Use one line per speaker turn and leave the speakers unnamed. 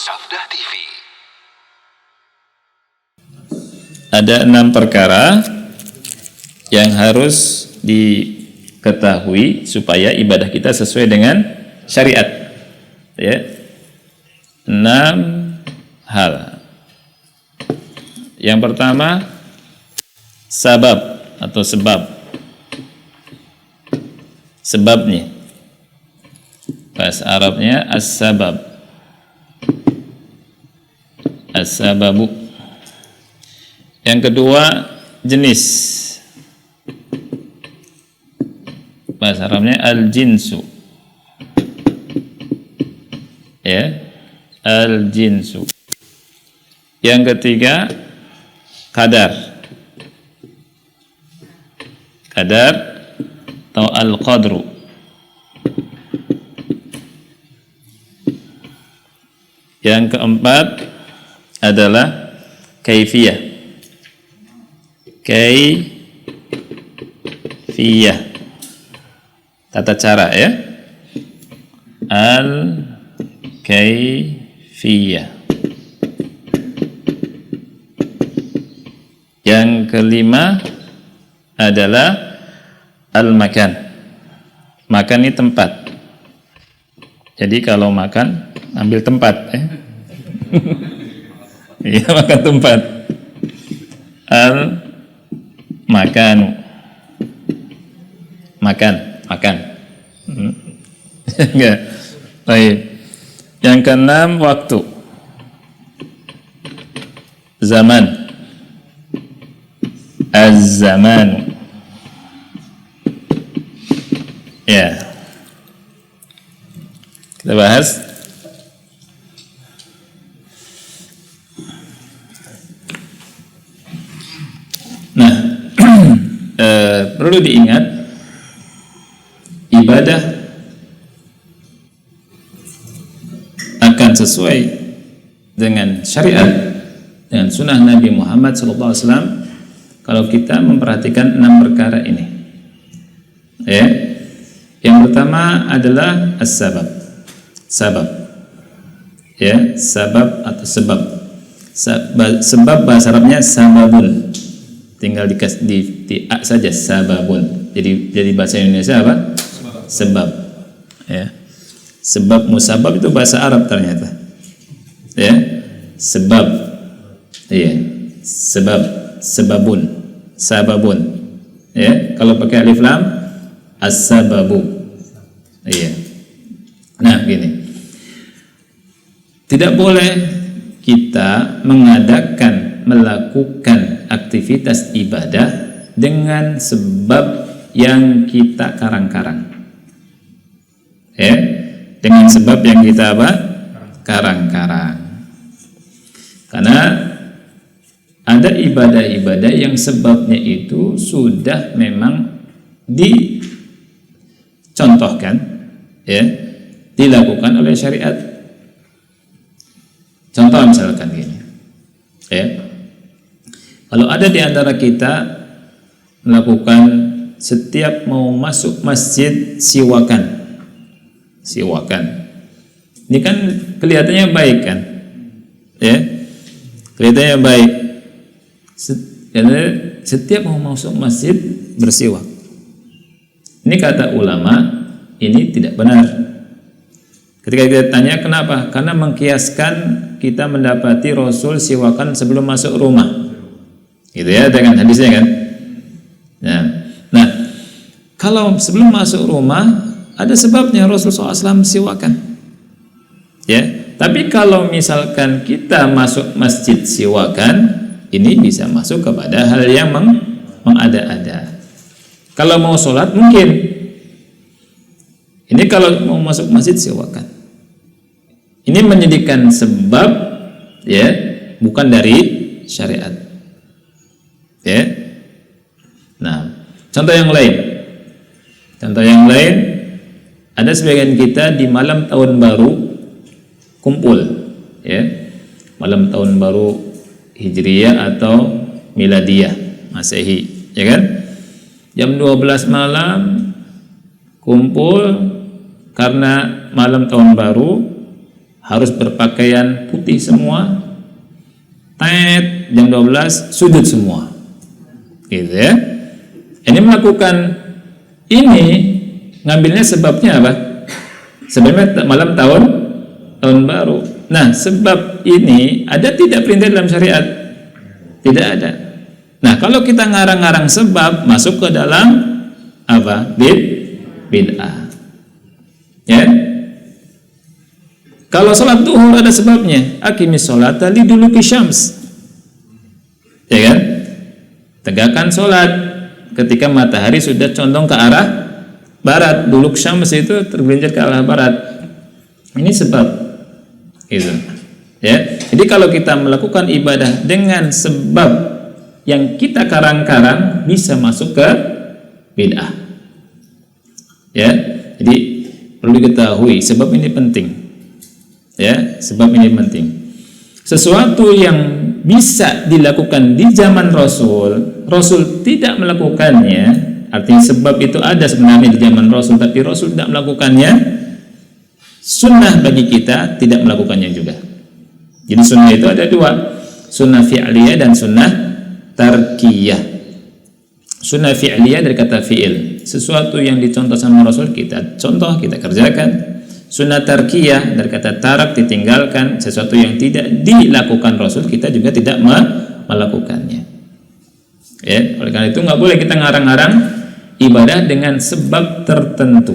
Sabda TV.
Ada 6 perkara yang harus diketahui supaya ibadah kita sesuai dengan syariat. Ya. 6 hal. Yang pertama, sabab atau sebab. Sebabnya. Bahasa Arabnya as-sabab. As-sababu. Yang kedua, jenis. Bahasa Arabnya al-jinsu. Ya, al-jinsu. Yang ketiga, kadar. Kadar atau al-qadru. Yang keempat adalah kaifiyah. Kaifiyah, tata cara, ya. Al-kaifiyah. Yang kelima adalah al-makan. Makan ini tempat. Jadi kalau makan ambil tempat, ya. Iya, makan tempat. Makan. Enggak. Baik. Yang keenam, waktu. Zaman. Az-zaman. Ya. Kita bahas. Nah, perlu diingat, ibadah akan sesuai dengan syariat, dengan sunnah Nabi Muhammad SAW kalau kita memperhatikan 6 perkara ini. Ya. Yang pertama adalah as-sabab. Sabab. Ya, sabab atau sebab. Sebab bahasa Arabnya sababun. Tinggal di a saja, sababun. Jadi bahasa Indonesia apa? Sebab. Ya. Sebab musabab itu bahasa Arab ternyata. Ya. Sebab. Iya. Sebab, sebabun, sababun. Ya. Kalau pakai alif lam, as-sababu. Iya. Nah, gini. Tidak boleh kita melakukan aktivitas ibadah dengan sebab yang kita karang-karang. Ya, dengan sebab yang kita apa? Karang-karang. Karena ada ibadah-ibadah yang sebabnya itu sudah memang dicontohkan, ya, dilakukan oleh syariat. Contoh misalkan gini, ya. Kalau ada di antara kita melakukan setiap mau masuk masjid siwakan. Ini kan kelihatannya baik kan? Ya. Kelihatannya baik. Karena setiap mau masuk masjid bersiwak. Ini kata ulama, ini tidak benar. Ketika kita tanya kenapa? Karena mengkiaskan kita mendapati Rasul siwakan sebelum masuk rumah. Gitu ya, dengan hadisnya kan. Nah, kalau sebelum masuk rumah ada sebabnya Rasulullah SAW siwakan. Ya, tapi kalau misalkan kita masuk masjid siwakan, ini bisa masuk kepada hal yang mengada-ada. Kalau mau sholat mungkin. Ini kalau mau masuk masjid siwakan. Ini menjadikan sebab, ya, bukan dari syariat. Ya. Nah, contoh yang lain. Ada sebagian kita di malam tahun baru kumpul, ya. Malam tahun baru Hijriyah atau Miladiyah, Masehi, ya kan? Jam 12 malam kumpul karena malam tahun baru harus berpakaian putih semua, jam 12 sujud semua, gitu ya. Ini melakukan ini, ngambilnya sebabnya apa? Sebabnya malam tahun baru. Nah, sebab ini ada tidak perintah dalam syariat? Tidak ada. Nah, kalau kita ngarang-ngarang sebab, masuk ke dalam apa? Bid'ah. Ya. Kalau sholat duhur ada sebabnya, aqimis sholata liduluki syams, ya kan? Tegakkan sholat ketika matahari sudah condong ke arah barat. Duluk syams itu tergelincir ke arah barat. Ini sebab, gitu. Ya. Jadi kalau kita melakukan ibadah dengan sebab yang kita karang-karang, bisa masuk ke bid'ah. Ya. Jadi perlu diketahui sebab ini penting. Ya, sebab ini penting. Sesuatu yang bisa dilakukan di zaman Rasul tidak melakukannya, artinya sebab itu ada sebenarnya di zaman Rasul, tapi Rasul tidak melakukannya, sunnah bagi kita tidak melakukannya juga. Jadi sunnah itu ada dua, sunnah fi'liyah dan sunnah tarkiyah. Sunnah fi'liyah dari kata fi'il, sesuatu yang dicontoh sama Rasul kita contoh, kita kerjakan. Sunnah tarkiyah dari kata tarak, ditinggalkan, sesuatu yang tidak dilakukan Rasul kita juga tidak melakukannya. Ya, oleh karena itu nggak boleh kita ngarang-ngarang ibadah dengan sebab tertentu.